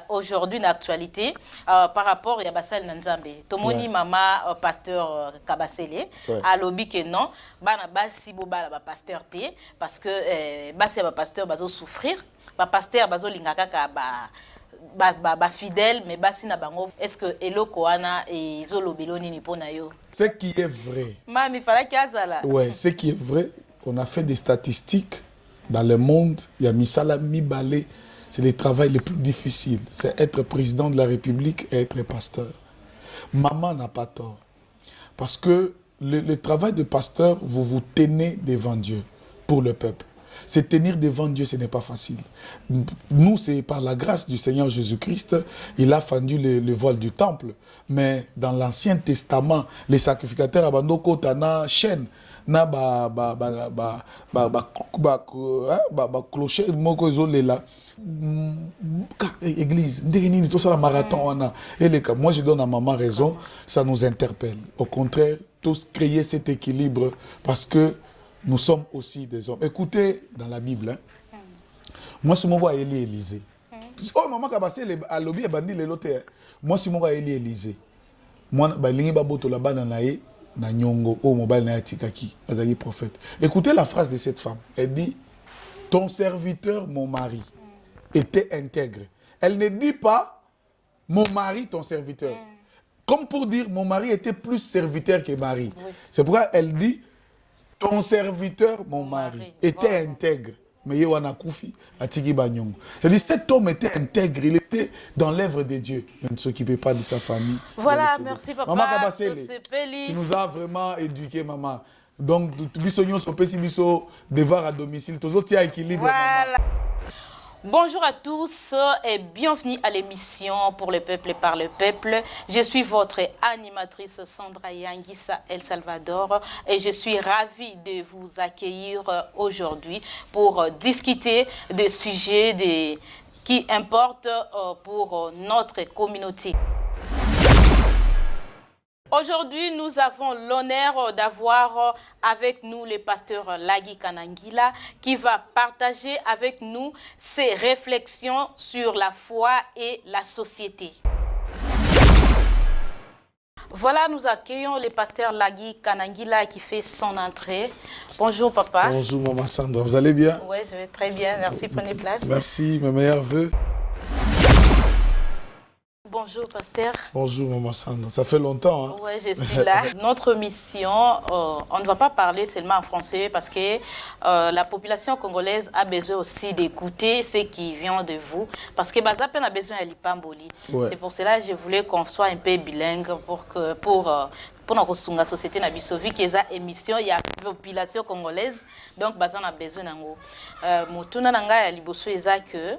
Aujourd'hui, l'actualité, par rapport à Bassel Nanzambe, Tomoni Mama, pasteur Kabasele, à l'objet que non, Bana Bassi Boba, pasteur T, parce que Bassi pasteur Bazo souffrir, pasteur Bazo Lingaka fidèle, mais Bassi na bango, est-ce que Elo Koana et Zolo Beloni Nipona yo? Ce qui est vrai. Mami, fallait qu'il y a ça. Ouais, ce qui est vrai, on a fait des statistiques dans le monde, il y a Misala Mibale. C'est le travail le plus difficile. C'est être président de la République et être pasteur. Maman n'a pas tort. Parce que le travail de pasteur, vous vous tenez devant Dieu pour le peuple. Se tenir devant Dieu, ce n'est pas facile. Nous, c'est par la grâce du Seigneur Jésus-Christ, il a fendu le voile du temple. Mais dans l'Ancien Testament, les sacrificateurs abandonnent na chaîne. Na clocher moko zolela église ndengeni tout ça la marathon wana eleka. Moi je donne à maman raison, ça nous interpelle. Au contraire, tous créer cet équilibre parce que nous sommes aussi des hommes. Écoutez dans la Bible, hein. Moi si mon voix Élie Élysée. Oh maman ka passé à lobby et bandi les lote. Moi si mon voix Élie Élysée. Moi ba lingi ba boto la bana na ye na nyongo o mobile na tikaki azali prophète. Écoutez la phrase de cette femme. Elle dit ton serviteur mon mari était intègre. Elle ne dit pas mon mari ton serviteur. Comme pour dire mon mari était plus serviteur que mari. Oui. C'est pourquoi elle dit ton serviteur mon mari était intègre. Mais Yewana Koufi, Atiki Banyong. C'est-à-dire cet homme était intègre, il était dans l'œuvre de Dieu, mais ne s'occupait pas de sa famille. Voilà, merci papa. Maman Kabasele, tu nous as vraiment éduqués, maman. Donc, bisognos au pessimiso, devoir à domicile, tous autres, il y a équilibre. Voilà. Bonjour à tous et bienvenue à l'émission Pour le peuple et par le peuple. Je suis votre animatrice Sandra Yangissa El Salvador et je suis ravie de vous accueillir aujourd'hui pour discuter de sujets qui importent pour notre communauté. Aujourd'hui, nous avons l'honneur d'avoir avec nous le pasteur Lagi Kanangila qui va partager avec nous ses réflexions sur la foi et la société. Voilà, nous accueillons le pasteur Lagi Kanangila qui fait son entrée. Bonjour papa. Bonjour maman Sandra, vous allez bien? Oui, je vais très bien, merci, prenez place. Merci, mes meilleurs voeux. Bonjour, pasteur. Bonjour, maman Sandra. Ça fait longtemps. Hein? Oui, je suis là. Notre mission, on ne va pas parler seulement en français parce que la population congolaise a besoin aussi d'écouter ce qui vient de vous. Parce que Bazapen a besoin de l'Ipamboli. Ouais. C'est pour cela que je voulais qu'on soit un peu bilingue pour la société Nabisovi, qui est une émission, il y a une population congolaise. Donc, Bazan a besoin d'ango. Motuna nanga ya liboso eza que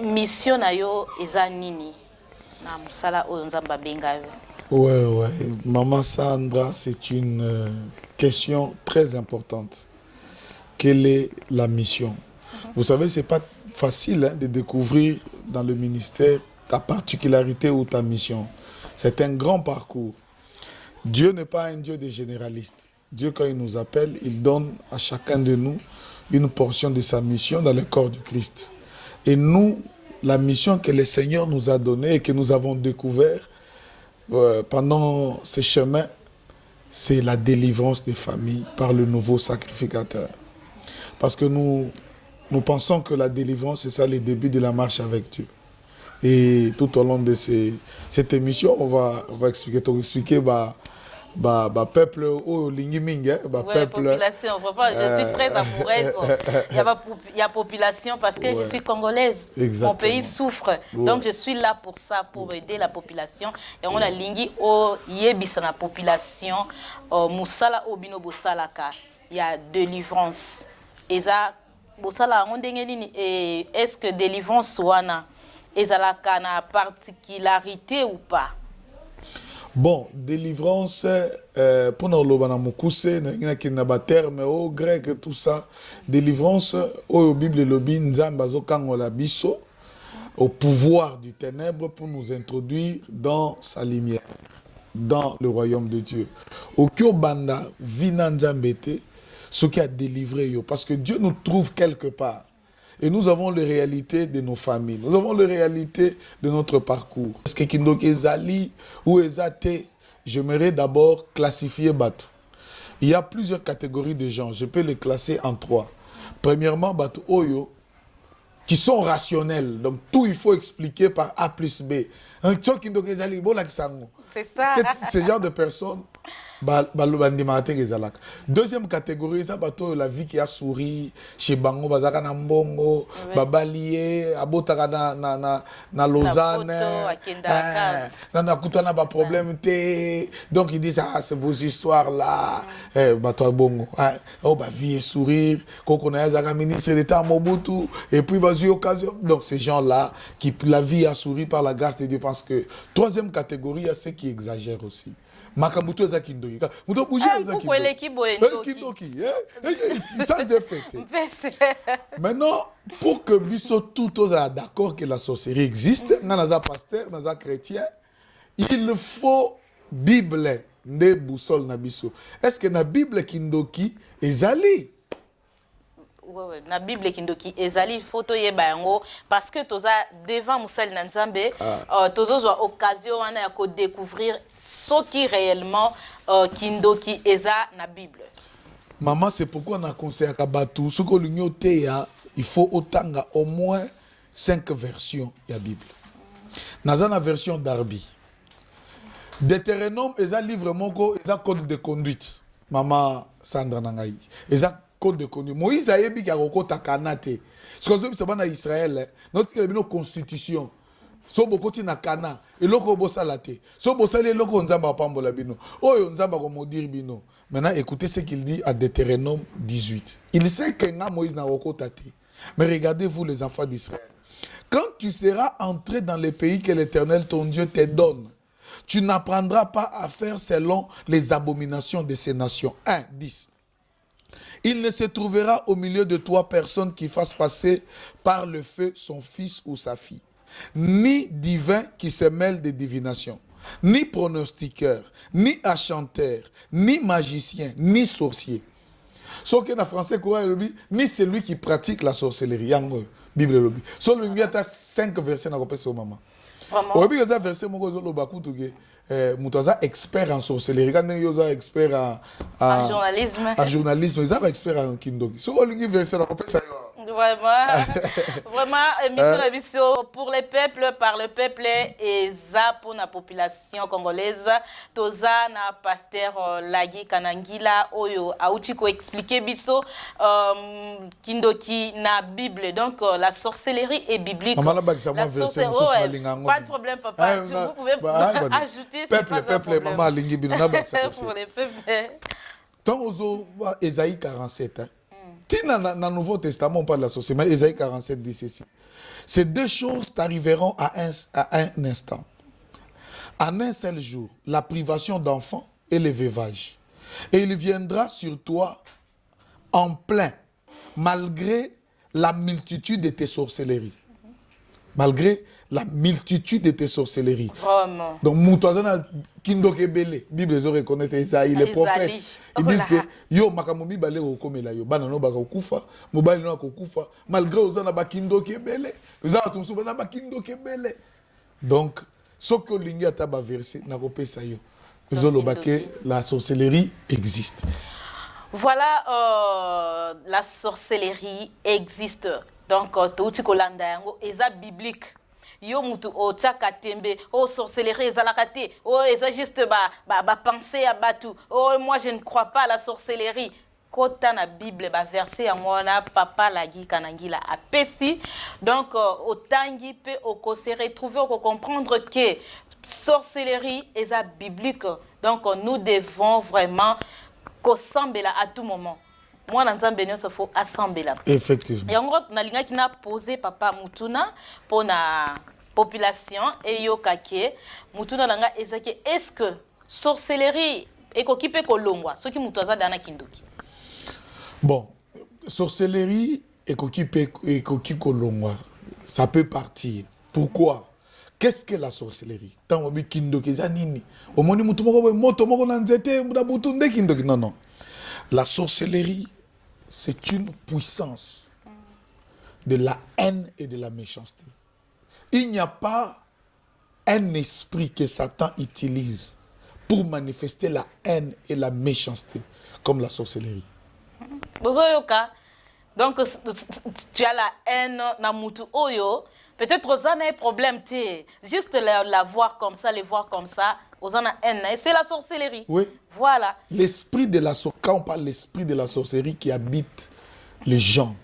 mission na yo eza nini na musala oyo nzamba benga yo. Ouais. Maman Sandra, c'est une question très importante. Quelle est la mission? Vous savez, c'est pas facile hein, de découvrir dans le ministère ta particularité ou ta mission. C'est un grand parcours. Dieu n'est pas un Dieu de généralistes. Dieu, quand il nous appelle, il donne à chacun de nous une portion de sa mission dans le corps du Christ. Et nous, la mission que le Seigneur nous a donnée et que nous avons découvert pendant ce chemin, c'est la délivrance des familles par le nouveau sacrificateur. Parce que nous pensons que la délivrance, c'est ça le début de la marche avec Dieu. Et tout au long de cette émission, on va expliquer peuple au lingiming peuple population vraiment je suis prête à pour être il y a population parce que je suis congolaise. Exactement. Mon pays souffre donc je suis là pour ça, pour aider la population et on a lingi au yebisa na population musala obino bosalaka il y a délivrance eza bosala ndenge nini et est-ce que délivrance wana ezalaka na particularité ou pas? Bon, délivrance, pour nous, le terme au grec, tout ça, délivrance, au Bible, le Nzambazo Kangola Biso, au pouvoir du ténèbre pour nous introduire dans sa lumière, dans le royaume de Dieu. Au Kyobanda, Vinanzambete, ce qui a délivré, parce que Dieu nous trouve quelque part. Et nous avons les réalités de nos familles. Nous avons les réalités de notre parcours. Est-ce que Kindoki Ezali ou Ezate, j'aimerais d'abord classifier Batu. Il y a plusieurs catégories de gens. Je peux les classer en 3. Premièrement, Batu Oyo, qui sont rationnels. Donc tout, il faut expliquer par A plus B. C'est ça. Ce genre de personnes, deuxième catégorie, ça la vie qui a souri chez Bango, Bazaka Nambongo, Babalié, Abotaka na Lausanne, na kutana ba problème té. Donc ils disent c'est vos histoires là, bato Bongo, oh ba vie et sourire, kokona zaka ministre d'État Mobutu et puis bazu occasion. Donc ces gens là qui la vie a souri par la grâce de Dieu parce que troisième catégorie, il y a ceux qui exagèrent aussi. Makabuto eza kindoki. Muto bouger eza kindoki. Ça c'est fait. Maintenant, pour que biso tout soit d'accord que la sorcellerie existe, naza pasteur, naza chrétien, il faut Bible nde boussole na biso. Est-ce que na Bible kindoki ezali? Oui, na Bible kindoki ezali photo yeba yango parce que toza devant Moussel Nanzambe, tozo a occasion wana ya ko découvrir ce qui réellement kindoki eza na Bible. Maman, c'est pourquoi on a conseillé à Kabatu, ce que l'union teya, il faut autant au moins 5 versions de la Bible. Naza na version d'Arbi. Deutéronome eza livre moko eza code de conduite. Maman Sandra Nangaï. Eza code de conduite. Moïse a yebi ka kokota kanate. Ce que c'est pas Israël, notre constitution. So bokoti na kana eloko bosala te. So bosala eloko nzamba pambola bino. Oyo nzamba ko modir bino. Maintenant écoutez ce qu'il dit à Deutéronome 18. Il sait que nga Moïse na kokota te. Mais regardez-vous les enfants d'Israël. Quand tu seras entré dans le pays que l'Éternel ton Dieu te donne, tu n'apprendras pas à faire selon les abominations de ces nations. 1, 10. Il ne se trouvera au milieu de toi personne qui fasse passer par le feu son fils ou sa fille, ni divin qui se mêle de divination, ni pronostiqueur, ni achanteur, ni magicien, ni sorcier. Sauf que dans le français, ni celui qui pratique la sorcellerie. Yango, Bible lobby. Sauf que il y a 5 versets dans le moment. Vraiment. Oui, il y a verset expert en sorcellerie, expert en journalisme. En journalisme, ils sont experts en kindoki. So, il verset dans Vraiment, émission pour les peuples, par le peuple et ça pour la population congolaise. Toza na pasteur Lagi Kanangila Oyo Aouchiko expliquer biso kindoki na Bible. Donc la sorcellerie est biblique. Pas de problème, papa. Vous pouvez ajouter peuple, maman lingi bino na pour les peuples. Tant aux Ésaïe 47. Dans le Nouveau Testament, on parle de la sorcellerie, mais Ésaïe 47 dit ceci. Ces deux choses t'arriveront à un instant. En un seul jour, la privation d'enfants et le veuvage. Et il viendra sur toi en plein, malgré la multitude de tes sorcelleries. Malgré la multitude de tes sorcelleries. Vraiment. Donc, Moutouazana Kindokebele, Bible les reconnaît Isaïe, les prophètes. Ils disent que yo makamobi balé au komela yo banano baka okufa mobali no akokufa malgré ozana ba kindokebele ozana tumsu bana ba kindokebele. Donc ce que lingi ata ba verset na kopesa yo ezolobake la sorcellerie existe. Voilà, la sorcellerie existe. Donc touti kolanda yango eza biblique. Yo mutu o tsaka tembe o sorcellerie ezalaka te o eza juste ba penser à batu oh moi je ne crois pas à la sorcellerie. Kota na Bible ba verset ya mwana papa Lagi Kanangila apesi. Donc otangi pe oko se retrouver oko comprendre que sorcellerie eza biblique. Donc nous devons vraiment kosambela à tout moment. Moi, dans un bénin, il faut assembler. Effectivement. Et en gros, on a posé papa Mutuna pour la population et yokake. Mutuna langa ezake. Est-ce que sorcellerie est occupée kolongwa? Ce qui mutaza dana kindoki. Bon, sorcellerie est occupée kolongwa. Ça peut partir. Pourquoi? Qu'est-ce que la sorcellerie? Tant obi kindoki zanini. Omoni mutumoko moto moko nanzete mudabutunde kindoki. Non non. La sorcellerie, c'est une puissance de la haine et de la méchanceté. Il n'y a pas un esprit que Satan utilise pour manifester la haine et la méchanceté, comme la sorcellerie. Donc, tu as la haine, oyo. Peut-être aux a un problème, juste la voir comme ça, les voir comme ça, aux a haine. C'est la sorcellerie. Oui. Voilà. L'esprit de la sorcellerie, quand on parle de l'esprit de la sorcellerie qui habite les gens,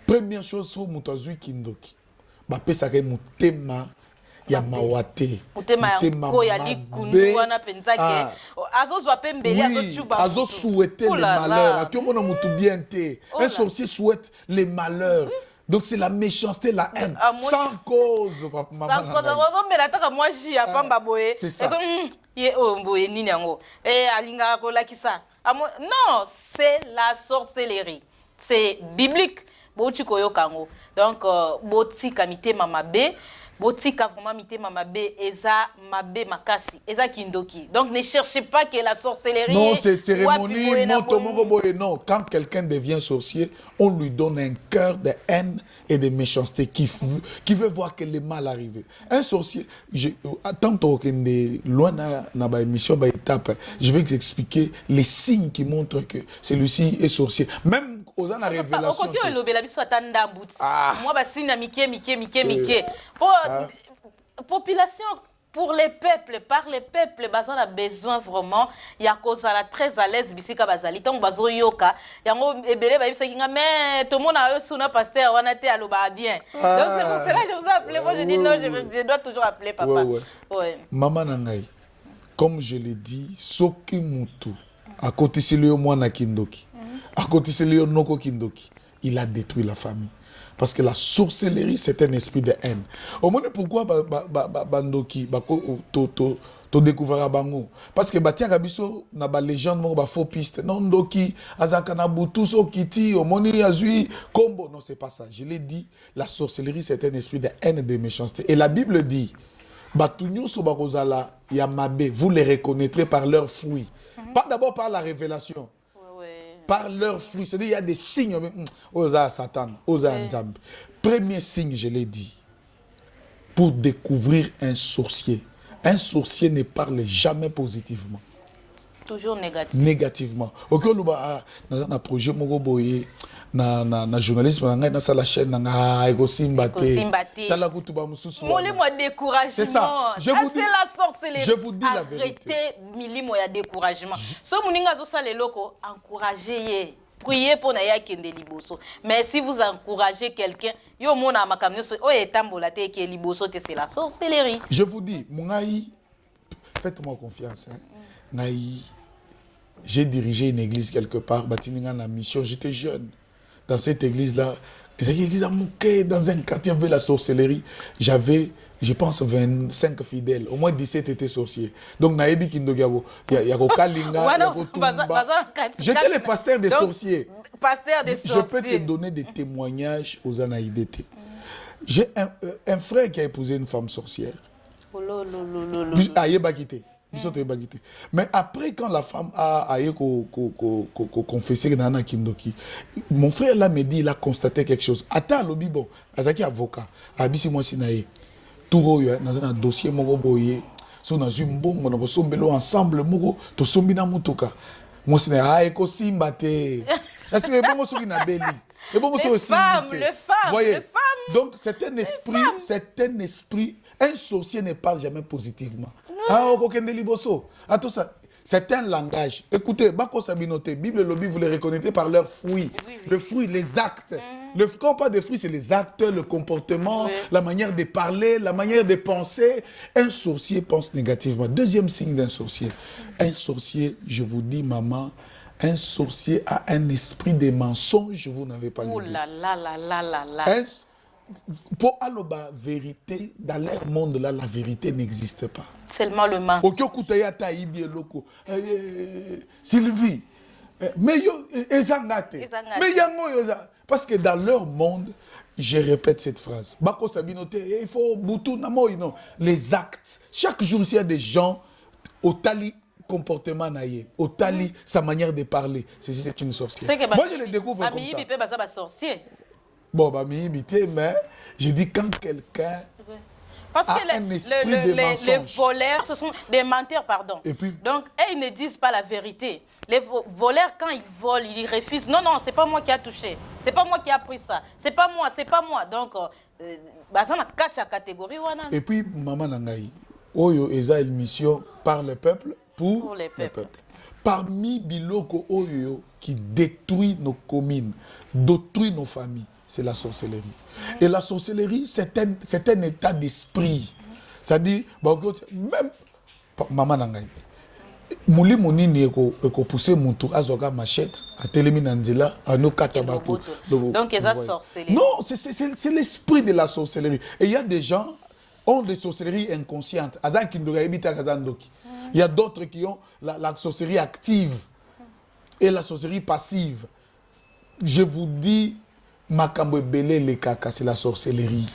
première chose, sur Moutazui Kindoki, Bapé Sake Moutema. Ya mawate mutema ya likundu wana penzake azozwa pembele azochuba azo souhaiter le malheur akiomona mutu bien te un sorcier souhaite les malheurs donc c'est la méchanceté la haine sans cause sans cause ozomela taka moi ji ya pamba boye c'est ça ye boye nini yango alinga ko lakisa non c'est la sorcellerie c'est biblique bochi koyokango donc botika mitema mabe botika vraiment mitema mabe eza mabe makasi eza kindoki donc ne cherchez pas que la sorcellerie non c'est cérémonie non quand quelqu'un devient sorcier on lui donne un cœur de haine et de méchanceté qui veut voir que le mal arrive un sorcier tantôt loin na ba émission ba étape je vais t'expliquer les signes qui montrent que celui-ci est sorcier même aux la révélation moi ba signe mike population pour les peuples, par les peuples, on a besoin vraiment. Il y a cause à la très à l'aise, bisika bazali, tant bazo yoka, yango ebele ba bisaki nga mais tout le monde a eu son pasteur, on a été à l'oba bien. Donc c'est pour cela que je vous ai appelé. Moi je dis non, je dois toujours appeler papa. Ouais. Maman nangai, comme je l'ai dit, soki mutu, à côté c'est le mwana kindoki, à côté c'est le noko kindoki, il a détruit la famille. Parce que la sorcellerie, c'est un esprit de haine. Au moins, pourquoi Bandoki, to découvrir Bango? Parce que Batia Rabiso, na ba légende, ba faux piste. Non, Doki, Azakana Butuso, Kiti, Omoni Yazui, Kombo. Non, c'est pas ça. Je l'ai dit, la sorcellerie, c'est un esprit de haine et de méchanceté. Et la Bible dit, Batunyo Sobarozala, Yamabe, vous les reconnaîtrez par leurs fruits. Pas d'abord par la révélation. Par leurs fruits. C'est-à-dire qu'il y a des signes. Osa Satan, Osa Nzambe. Premier signe, je l'ai dit, pour découvrir un sorcier. Un sorcier ne parle jamais positivement. Toujours négatif. Négativement. Ok, on a un projet, na journalisme na sa la chaîne na ego simbate tala kutuba mususu moi découragement c'est ça c'est la sorcellerie je vous dis la vérité arrêtez milimo ya découragement so muninga zo sala loko encourager priez pour na ya kende liboso mais si vous encouragez quelqu'un yo mona makamyo so o etambola te ke liboso te c'est la sorcellerie je vous dis mungai faites-moi confiance ngai j'ai dirigé une église quelque part batininga na mission j'étais jeune. Dans cette église-là, dans un quartier, il y avait la sorcellerie. J'avais, je pense, 25 fidèles. Au moins 17 étaient sorciers. Donc, Naebi Kindogiago, il y a Kalinga, j'étais le pasteur des sorciers. Pasteur des sorciers. Je peux te donner des témoignages aux Anaïdétés. J'ai un frère qui a épousé une femme sorcière. Mais après, quand la femme a confessé que Nana Kindoki, mon frère là me dit, il a constaté quelque chose. Attends, le bon, Azaki avocat, Abisi moi sinaye, tout dans un dossier moko boye, so dans une bombe, on va sombelo ensemble moko, to sombina mutoka. Moi sinaye, eko simbate. Est-ce que bon so na beli? Et bon so simbate. Voyez. Donc c'est un esprit, un sorcier ne parle jamais positivement. C'est un langage. Écoutez, Bako Sabinote, Bible et Lobby, vous les reconnaissez par leurs fruits. Le fruit, les actes. Quand on parle de fruits, c'est les actes, le comportement, la manière de parler, la manière de penser. Un sorcier pense négativement. Deuxième signe d'un sorcier. Un sorcier, je vous dis, maman, un sorcier a un esprit de mensonge, vous n'avez pas l'idée. Oh là là là là là là. Pour la vérité, dans leur monde là, la vérité n'existe pas. Seulement le mensonge. Sylvie, mais parce que dans leur monde, je répète cette phrase. Il faut les actes. Chaque jour, il y a des gens au tali comportement naïe, au tali sa manière de parler. C'est une sorcière. Moi, je le découvre comme ça. Bon, bah, mais je dis quand quelqu'un parce a que un esprit de mensonge. Les voleurs, ce sont des menteurs, pardon. Et puis, donc, ils ne disent pas la vérité. Les voleurs, quand ils volent, ils refusent. Non, non, c'est pas moi qui a touché. C'est pas moi qui a pris ça. C'est pas moi, c'est pas moi. Donc, ça a 4 catégories. Et puis, maman Nangaï, Oyo eza une mission par le peuple pour le peuple. Parmi Biloko Oyo qui détruit nos communes, détruit nos familles, c'est la sorcellerie. Et la sorcellerie, c'est un état d'esprit. C'est-à-dire, même maman Nangaï, Mouli Mounini eko pousser mon tour azoga machette à Téléminandila à nos katabato. Donc ils ont sorcellerie. Non, c'est l'esprit de la sorcellerie. Et il y a des gens ont des sorcelleries inconscientes. Il y a d'autres qui ont la sorcellerie active et la sorcellerie passive. Je vous dis, Makambo Belé le kaka, c'est la sorcellerie.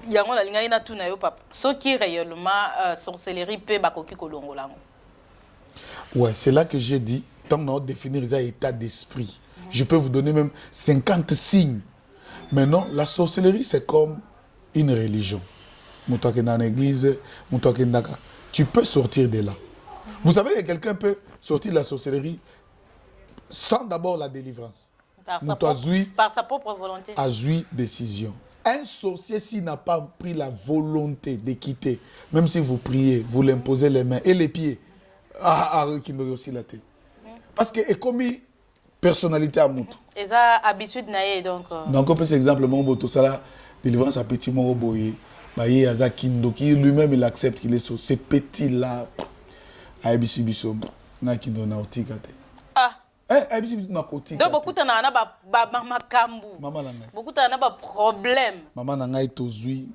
Il y a un linga ina tuna yo papa. Ce qui réellement sorcellerie peut bakoki kolongo lango. Ouais, c'est là que j'ai dit, tant qu'on a définir les états d'esprit. Je peux vous donner même 50 signes. Maintenant, la sorcellerie, c'est comme une religion. Tu peux sortir de là. Vous savez que quelqu'un peut sortir de la sorcellerie sans d'abord la délivrance. Par sa propre volonté. A joué décision. Un sorcier, s'il n'a pas pris la volonté de quitter, même si vous priez, vous l'imposez les mains et les pieds, qui me aussi la tête. Parce que, comme personnalité à Moutou. Et ça, habitude naïe, donc. Donc, on peut, par exemple, mon boto, ça là, délivrance à petit moro boye, baye Azakindo, qui lui-même, il accepte qu'il est sur ces petits-là. Aïbisi biso, na kindo na otikate. Ah. Aïbisi biso na otikate. Donc, beaucoup de gens ont makambu. Maman nanga. Beaucoup de gens ont problème. Maman nanga est tozui.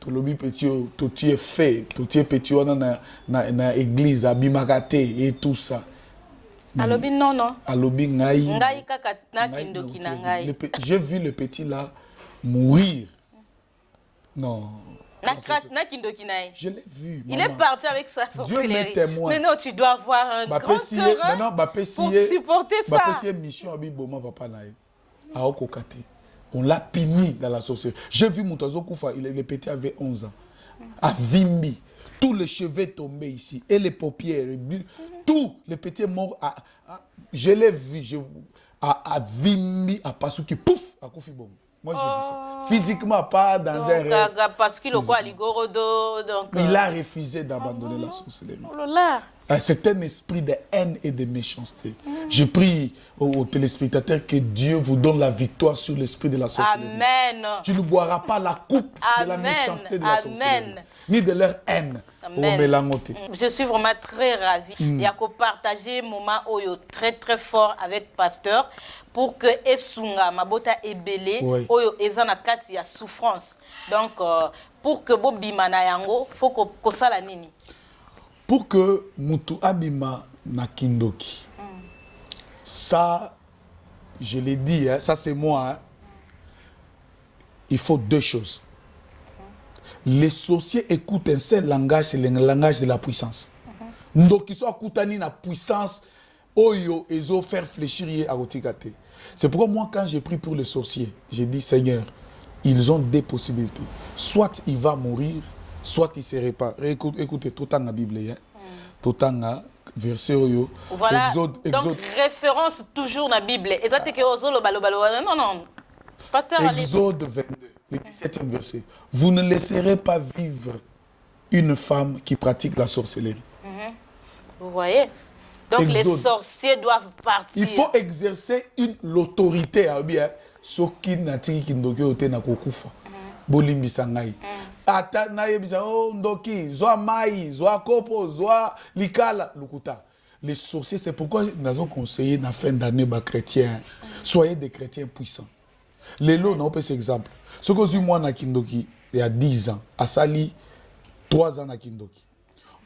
To lobi petit, to tu es fait, to tu es petit, on a na église, abimakate et tout ça. Alobi non, non. Alobi ngai. Ngai kaka na kindo kinangai. J'ai vu le petit là mourir. Non. Je l'ai vu. Il est parti avec sa sorcellerie. Dieu m'est témoin. Mais non, tu dois avoir un grand cœur pour supporter ça. Mission papa on l'a puni dans la sorcellerie. J'ai vu Moutazo Koufa, le petit avait 11 ans. À Vimbi, tous les cheveux tombaient ici. Et les paupières, tout, le petit est mort. Je l'ai vu. À Vimbi, à Passouki, pouf, à Kofi Bon. Moi, j'ai vu ça. Physiquement, pas dans un rêve. Parce qu'il il a refusé d'abandonner la sorcellerie. C'est un esprit de haine et de méchanceté. Je prie aux téléspectateurs que Dieu vous donne la victoire sur l'esprit de la sorcellerie. Amen. Tu ne boiras pas la coupe de la méchanceté de la sorcellerie, ni de leur haine. Je suis vraiment très ravie. Il y a qu'à partager un moment très très fort avec Pasteur pour que Esunga Mabota Ebele Oyo Ezana Kati ya souffrance. Donc pour que Bobima na yango faut que ça la nini. Pour que Mutu Abima na Kindoki. Ça, je l'ai dit, hein, ça c'est moi. Hein. Il faut 2 choses. Les sorciers écoutent un seul langage, c'est le langage de la puissance. Donc ils sont écoutés la puissance, oyo ezo faire fléchir à Otikate. C'est pourquoi moi quand j'ai pris pour les sorciers, j'ai dit Seigneur, ils ont 2 possibilités. Soit il va mourir, soit il se répare. Écoutez, tout dans la Bible, hein. Tout dans la verset oyo. Voilà. Donc référence toujours dans la Bible. Et ça que ozolo balo non non. Pasteur Exode 22, le 17e verset. Vous ne laisserez pas vivre une femme qui pratique la sorcellerie. Vous voyez? Donc Exode. Les sorciers doivent partir. Il faut exercer l'autorité. Ce qui n'a pas été bolimbi sangai ata na yebisa o ndoki zoa mai zoa kopo zoa likala lukuta. Les sorciers, c'est pourquoi nous avons conseillé na fin d'année ba chrétiens, soyez des chrétiens puissants. Les lots n'ont pas cet exemple. Ce que j'ai moi na Kindoki il y a 10 ans, à Sali 3 ans na Kindoki.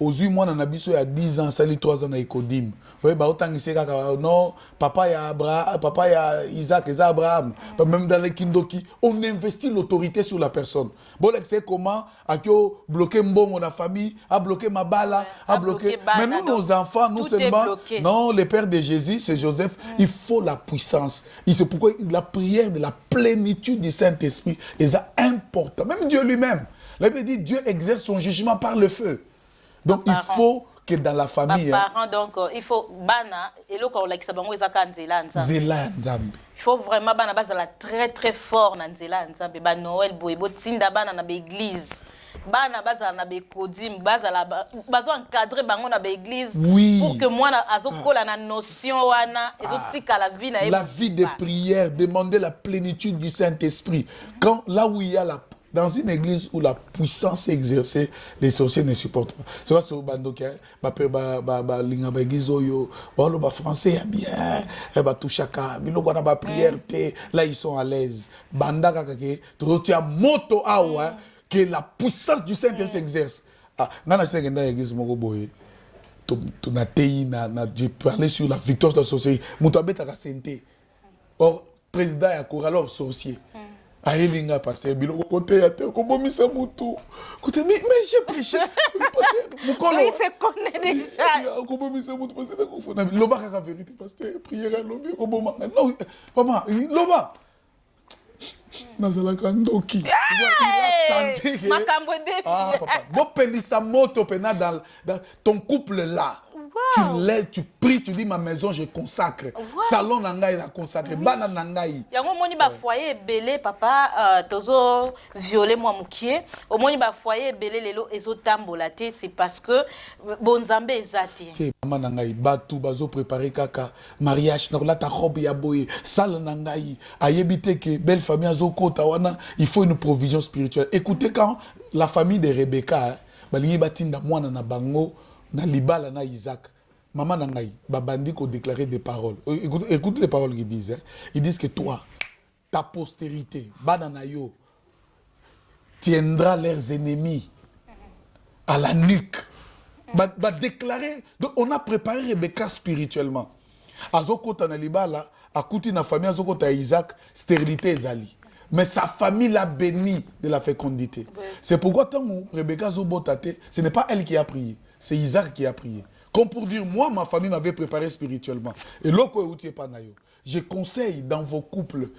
Aujourd'hui, moi, on a il y a 10 ans, ça les 3 ans à Ecodim. Vous voyez, bah, autant que non, papa, il y a Abraham, papa, il y a Isaac, il y a Abraham. Même dans les Kindoki, on investit l'autorité sur la personne. Bon, c'est comment, à bloquer Mbongo, la famille, à bloquer Mabala, à bloquer. Mais nous, nos enfants, nous seulement, non, le père de Jésus, c'est Joseph, il faut la puissance. C'est pourquoi la prière de la plénitude du Saint-Esprit est importante. Même Dieu lui-même. La Bible dit Dieu exerce son jugement par le feu. Donc il faut que dans la famille. Parents, donc il faut bana et le corps qui s'appelle Nzambe. Il faut vraiment bana base la très très fort dans Nzambe. Ba Noël boyebo tinda bana na église. Bana base na be kodim base la base encadrer bango na église pour que moi azokola na notion wana ezotika la vie na la vie de prière, demander la plénitude du Saint-Esprit. Quand là où il y a dans une église où la puissance est exercée, les sorciers ne supportent pas. C'est pas sur Bandoki, français bien, prière, là ils sont à l'aise. Bandaka tu as moto awa que la puissance du Saint-Esprit s'exerce. Ah, nana c'est une église moko boye. J'ai parlé sur la victoire de la sorcellerie. Moutabe ta santé. Or président ya alors sorcier. Aïlinga pasteur biloko côté à terre comme misa mutu côté mais j'ai prêché pasteur mukolo il se connaît déjà comme misa mutu pasteur ko fona loba ka vérité pasteur prière à lobi ko boma non maman loba nazala kandoki il a santé makambo de ah papa bo pelisa moto pena dans ton couple là. Wow. Tu pries, tu dis ma maison je consacre. Wow. Salon nangai la consacre. Bana nangai. Yango moni ba foyer belé papa tozo violer moi mukie. Au moni ba foyer belé lelo ezo tambolate c'est parce que bonzambe ezati. Que maman nangai batu bazo préparer kaka mariage na la ta robe ya boye sal nangai ayebite que belle famille azo kota wana il faut une provision spirituelle. Écoutez quand la famille de Rebecca balingi batinda mwana na bango na libala na Isaac, maman nangai, babandi ko déclarer des paroles. Écoute les paroles qu'ils disent. Hein. Ils disent que toi, ta postérité, bananayo, tiendra leurs ennemis à la nuque. Ba déclarer. Donc on a préparé Rebecca spirituellement. Azokota na libala, akuti na famille azokota Isaac, stérilité ezali. Mais sa famille l'a béni de la fécondité. Oui. C'est pourquoi tant que Rebecca Zobotate, ce n'est pas elle qui a prié. C'est Isaac qui a prié. Comme pour dire, moi, ma famille m'avait préparé spirituellement. Et l'autre, je conseille dans vos couples.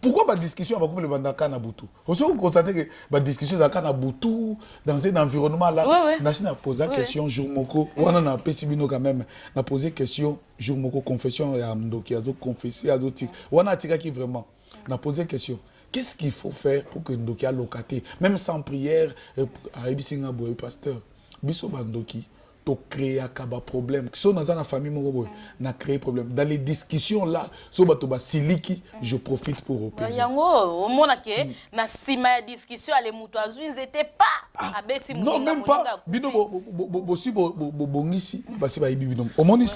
Pourquoi ma discussion avec le bandaka na butu? Vous constatez que ma discussion avec na butu dans un environnement là, on a posé la question Jourmoko, on a un pessimino quand même, on a posé question Jourmoko confession et Amdoki, azo confessé, azo tik. On a tiré qui vraiment, on a posé question. Qu'est-ce qu'il faut faire pour que Ndoki a locaté, même sans prière, à Ebisinga Boy pasteur? Biso bandoki to créer un problème si on a dans la famille on a créé problème dans les discussions là so bato ba siliki je profite pour opérer yango au mona ke na sima discussion les mutu azu ils étaient pas abeti non même pas bino bosi bongisi basi ba ibi bino au moni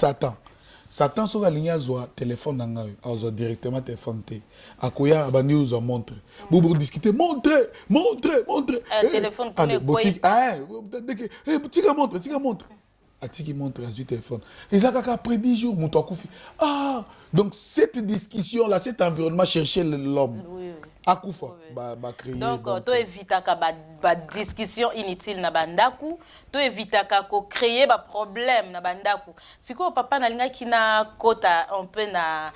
Satan sur la ligne azwa téléphone nanga azwa directement téléphone te akoya abandi uzwa montre bobo discuter montre téléphone pour boutique boutique montre atiki montre azwi téléphone et ça kaka après 10 jours muto akufi donc cette discussion là cet environnement chercher l'homme akufa ba créer donc to évitaka ba discussion inutile na bandaku to évitaka ko créer ba problème na bandaku siko papa na linga kina kota un peu na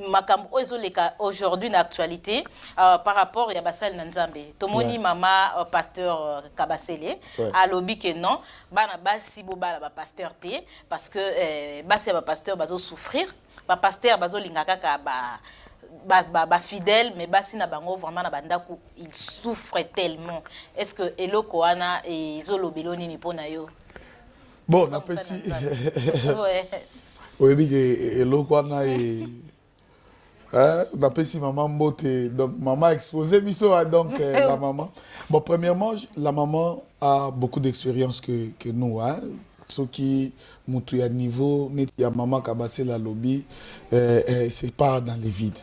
makambo ezoleka aujourd'hui na actualité par rapport ya basal na Nzambe tomoni mama pasteur Kabasele alobi que non bana basi bo bala ba pasteur te parce que basi ba pasteur bazo souffrir ba pasteur bazo linga kaka ba fidèle mais basi na bango vraiment na bandaku il souffre tellement est-ce que eloko wana ezolobelo nini pona yo bon na pesi oui que eloko wana on appelle si maman mbote, donc maman exposé biso donc la maman. Bon premièrement la maman a beaucoup d'expérience que nous hein. Ce qui mutu ya niveau net ya maman Kabasele la lobby c'est pas dans les vides.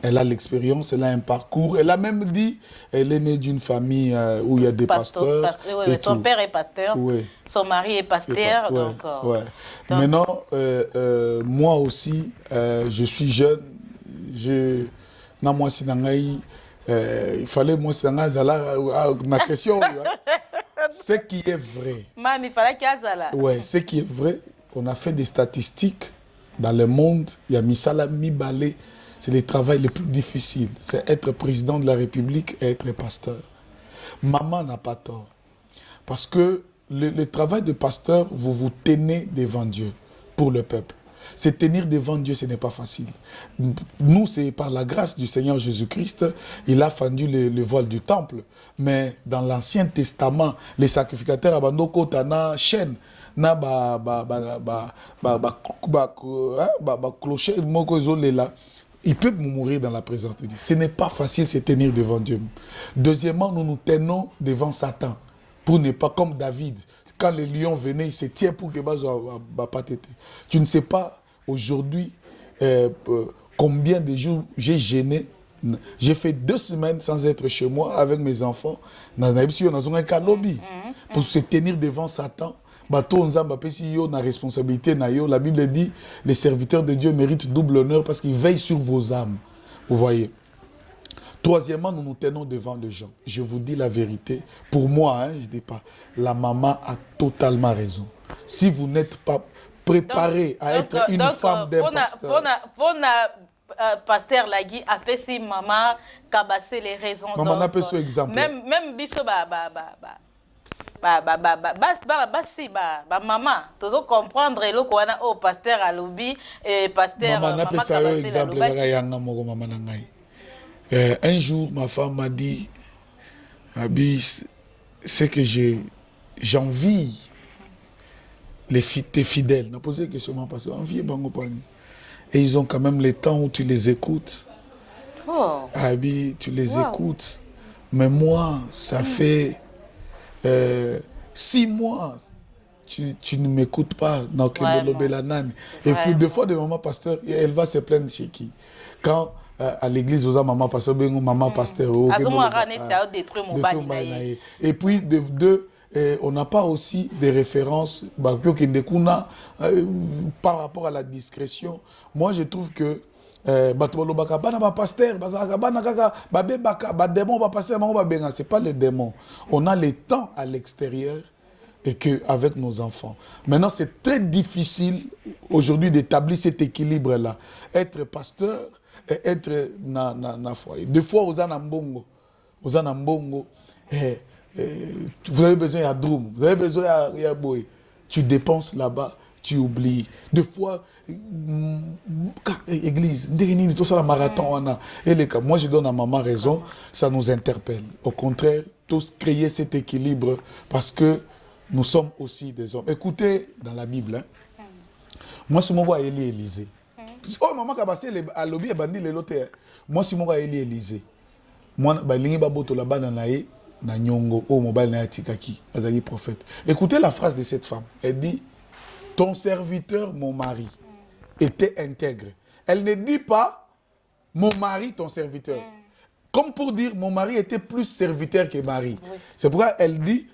Elle a l'expérience, elle a un parcours. Elle a même dit, elle est née d'une famille où il y a des pasteurs. Son père est pasteur, son mari est pasteur. Maintenant, moi aussi, je suis jeune. Il fallait moi ma question. Ce qui est vrai. Ce qui est vrai, on a fait des statistiques dans le monde. Il y a Misala Mibale. C'est le travail le plus difficile. C'est être président de la République et être pasteur. Maman n'a pas tort. Parce que le travail de pasteur, vous vous tenez devant Dieu pour le peuple. Se tenir devant Dieu, ce n'est pas facile. Nous, c'est par la grâce du Seigneur Jésus-Christ, il a fendu le voile du temple. Mais dans l'Ancien Testament, les sacrificateurs abandonnent na chaîne, na clocher, ils peuvent mourir dans la présence de Dieu. Ce n'est pas facile de se tenir devant Dieu. Deuxièmement, nous nous tenons devant Satan. Pour ne pas, comme David, quand les lions venaient, il se tient pour que pas t'aider. Tu ne sais pas aujourd'hui combien de jours j'ai gêné. J'ai fait 2 semaines sans être chez moi avec mes enfants. Pour se tenir devant Satan. La responsabilité. La Bible dit les serviteurs de Dieu méritent double honneur parce qu'ils veillent sur vos âmes. Vous voyez. Troisièmement, nous nous tenons devant les gens. Je vous dis la vérité. Pour moi, je ne dis pas, la maman a totalement raison. Si vous n'êtes pas préparé à être une femme d'un pasteur... Pasteur Lagui a fait si maman cabassé les raisons. Maman n'a pas ce exemple. Même biso maman, toujours comprendre le quoi na au pasteur à lobby et pasteur maman n'a pas ça exemple un jour ma femme m'a dit Abi, c'est que j'envie tes fidèles. On a posé la question parce qu'envie bango pani. Et ils ont quand même le temps où tu les écoutes. Abi, tu les écoutes. Mais moi, ça fait 6 mois, tu ne m'écoutes pas. Et puis, 2 fois de maman pasteur, elle va se plaindre chez qui? Quand à l'église, aux maman pasteur, maman pasteur. Et puis, de 2, on n'a pas aussi des références par rapport à la discrétion. Moi, je trouve que c'est pas le démon. On a les temps à l'extérieur et qu'avec nos enfants. Maintenant, c'est très difficile aujourd'hui d'établir cet équilibre-là. Être pasteur et être na foyer. Des fois, aux anambongo, vous avez besoin de drum, vous avez besoin de boy. Tu dépenses là-bas, tu oublies. Des fois, église, tout ça, la marathon, moi je donne à maman raison, ça nous interpelle. Au contraire, tous créer cet équilibre parce que nous sommes aussi des hommes. Écoutez, dans la Bible, moi si je vois Élysée, oh maman qui a passé à lobby et bandit les lots, moi si je vois Élysée, moi je suis là-bas dans la na nyongo au mobile na tikaki azali prophète. Écoutez la phrase de cette femme. Elle dit ton serviteur mon mari était intègre. Elle ne dit pas mon mari ton serviteur. Comme pour dire mon mari était plus serviteur que mari. Oui. C'est pourquoi elle dit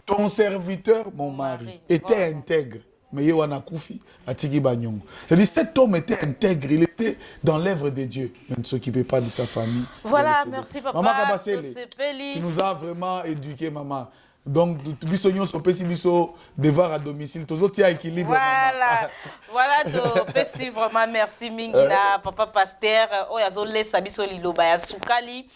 ton serviteur mon mari était intègre. Mais Yewana Koufi Atiki Banyongo. C'est-à-dire cet homme était intègre, il était dans l'œuvre de Dieu, mais ne s'occupait pas de sa famille. Voilà, merci papa. Maman Kabasele, tu nous as vraiment éduqués, maman. Donc, bisognon so pesi biso devoir à domicile, tous autres équilibre. Voilà, voilà to pesi vraiment merci Mingina, papa pasteur, oyazole sabiso liloba ya sukali.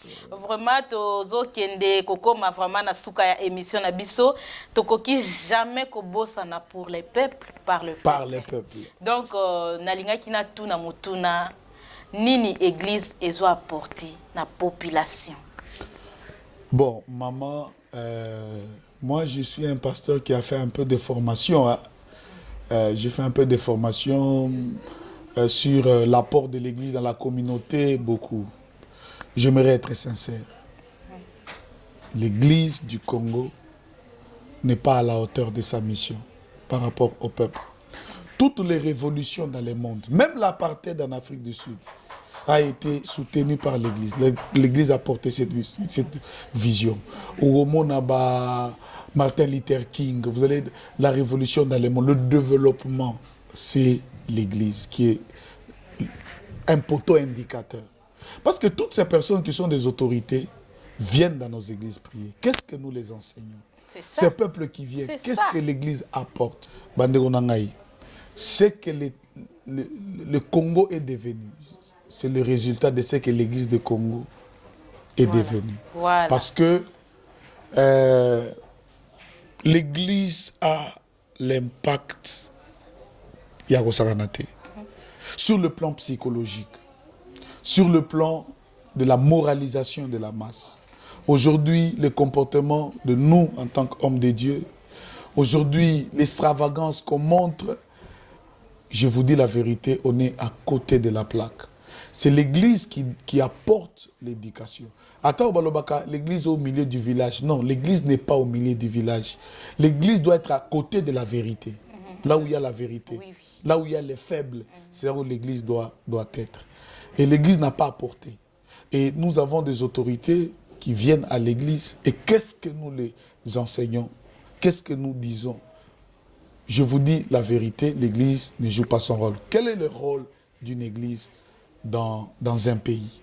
Vraiment tozo kende kokoma vraiment na suka ya émission na biso, tokoki jamais kobosana pour les peuples par le peuple. Par les peuples. Donc nalinga kina tuna mutuna nini église ezo apporter na population. Bon, maman, moi je suis un pasteur qui a fait un peu de formation. Hein. J'ai fait un peu de formation sur l'apport de l'église dans la communauté, beaucoup. J'aimerais être sincère. L'église du Congo n'est pas à la hauteur de sa mission par rapport au peuple. Toutes les révolutions dans le monde, même l'apartheid en Afrique du Sud, a été soutenu par l'Église. L'Église a porté cette vision. Au moment Martin Luther King, vous allez la révolution dans le monde, le développement, c'est l'Église qui est un poteau indicateur. Parce que toutes ces personnes qui sont des autorités viennent dans nos églises prier. Qu'est-ce que nous les enseignons? Ces peuples qui viennent, qu'est-ce que l'Église apporte? Ce que le Congo est devenu, c'est le résultat de ce que l'Église du Congo est devenue. Voilà. Parce que l'Église a l'impact sur le plan psychologique, sur le plan de la moralisation de la masse. Aujourd'hui, le comportement de nous en tant qu'hommes de Dieu, aujourd'hui, l'extravagance qu'on montre, je vous dis la vérité, on est à côté de la plaque. C'est l'Église qui apporte l'éducation. Attends, l'Église est au milieu du village. Non, l'Église n'est pas au milieu du village. L'Église doit être à côté de la vérité. Là où il y a la vérité. Oui. Là où il y a les faibles, c'est là où l'Église doit être. Et l'Église n'a pas apporté. Et nous avons des autorités qui viennent à l'Église. Et qu'est-ce que nous les enseignons? Qu'est-ce que nous disons? Je vous dis la vérité, l'Église ne joue pas son rôle. Quel est le rôle d'une Église dans un pays?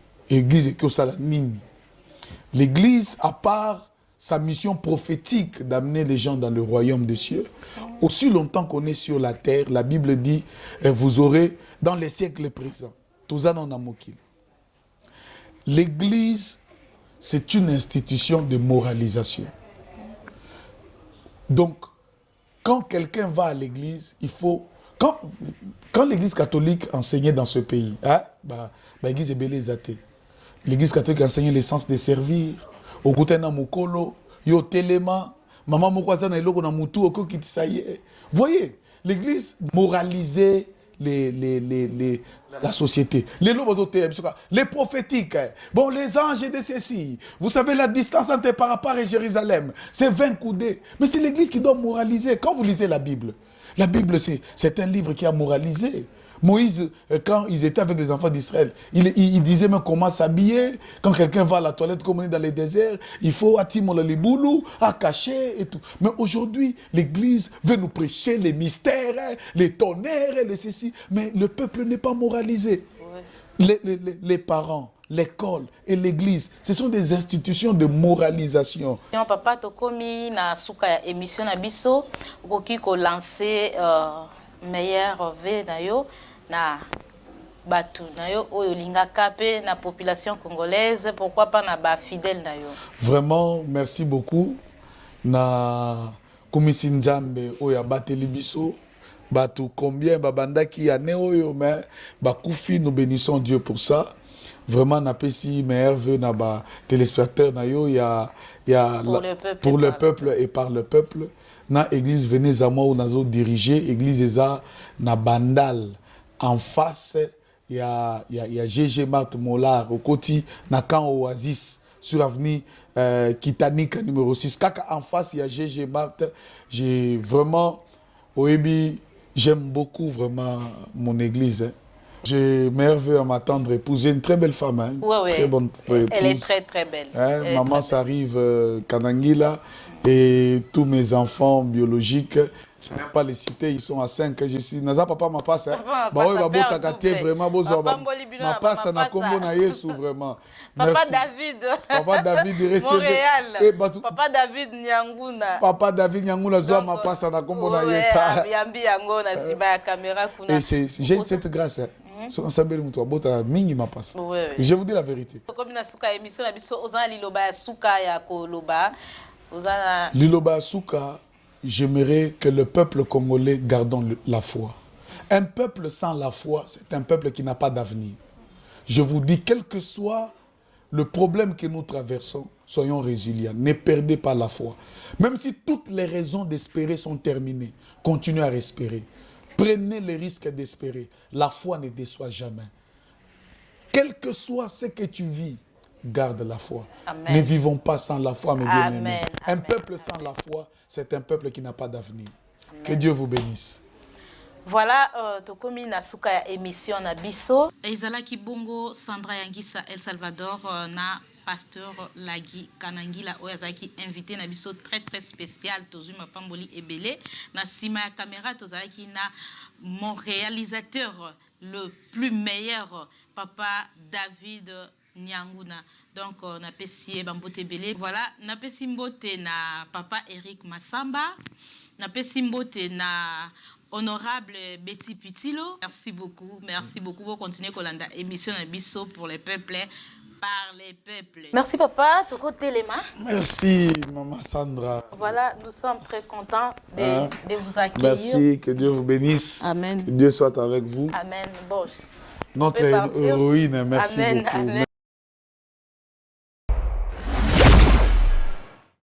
L'Église, à part sa mission prophétique d'amener les gens dans le royaume des cieux, aussi longtemps qu'on est sur la terre, la Bible dit, vous aurez dans les siècles présents. L'Église, c'est une institution de moralisation. Donc, quand quelqu'un va à l'église, il faut... Quand l'église catholique enseignait dans ce pays, l'église catholique enseignait l'essence de servir, au côté na mukolo, yo telema, maman mukwaza na iloko na mutu oko kitisaye. Voyez, l'église moralisait la société. Les prophétiques, bon, les anges de ceci. Vous savez la distance entre Parapar et Jérusalem, c'est 20 coudées. Mais c'est l'église qui doit moraliser. Quand vous lisez la Bible, c'est un livre qui a moralisé. Moïse, quand ils étaient avec les enfants d'Israël, il disait même comment s'habiller. Quand quelqu'un va à la toilette, comme on est dans les déserts, il faut attimo le boulou, à cacher et tout. Mais aujourd'hui, l'Église veut nous prêcher les mystères, les tonnerres, les ceci. Mais le peuple n'est pas moralisé. Ouais. Les parents, l'école et l'Église, ce sont des institutions de moralisation. Papa, tokomi na suka émission na biso, okoki ko lancer meilleur V na yo. Na batu na yo oyo lingaka pe na population congolaise, pourquoi pas na ba fidèle na yo. Vraiment merci beaucoup na komisi nzambe oyo abateli biso batu combien babandaki ya ne oyo mais bakufi, nous bénissons Dieu pour ça. Vraiment na pesi meilleur vœu na ba téléspectateurs na yo pour le peuple et par le peuple. Na église venez à moi où nazo diriger église eza na Bandal. En face, il y a GG Marthe Mollard, au côté, na camp Oasis, sur l'avenue Kitanika numéro 6. Kaka en face, il y a GG Marthe. J'ai vraiment, j'aime beaucoup vraiment mon église. Hein. J'ai merveilleux à m'attendre épouse. J'ai une très belle femme. Hein. Oui, très bonne épouse. Elle est très très belle. Hein, maman, ça arrive Kanangila et tous mes enfants biologiques. Je n'aime pas les citer, ils sont à 5. Je suis Naza papa ma passe. Bah oui, bah takate vraiment bozo. Ma passe na kombo na Yesu vraiment. Papa David. Papa David Montréal. Papa David Nyanguna. Papa David Nyanguna zo ma passe na kombo na Yesu. Yambi yango na siba ya caméra kuna. Et j'ai cette grâce. Ensemble muto bota mingi ma passe. Je vous dis la vérité. Comme na suka émission na biso ozana liloba ya suka ya koloba. Ozana liloba suka. J'aimerais que le peuple congolais garde la foi. Un peuple sans la foi, c'est un peuple qui n'a pas d'avenir. Je vous dis, quel que soit le problème que nous traversons, soyons résilients. Ne perdez pas la foi. Même si toutes les raisons d'espérer sont terminées, continuez à espérer. Prenez le risque d'espérer. La foi ne déçoit jamais. Quel que soit ce que tu vis, garde la foi. Amen. Ne vivons pas sans la foi, mes bien-aimés. Un peuple sans la foi, c'est un peuple qui n'a pas d'avenir. Que Dieu vous bénisse. Voilà, tokomi na suka ya émission na biso. Ezalaki bongo Sandra Yangisa El Salvador na pasteur Lagi Kanangila oyazaki invité na biso très spécial tozui mapamboli ebele na sima ya caméra tozalaki na mon réalisateur le plus meilleur Papa David Nyanguna. Donc na pesi bambote belé. Voilà, na pesi mbote na Papa Eric Massamba, na pesi mbote na Honorable Betty Pitilo. Merci beaucoup. Vous continuez Kolanda émission na biso pour les peuples par les peuples. Merci papa, Toko Téléma. Merci maman Sandra. Voilà, nous sommes très contents de vous accueillir. Merci, que Dieu vous bénisse. Amen. Que Dieu soit avec vous. Amen. Bon. Notre héroïne, merci Amen. beaucoup. Amen.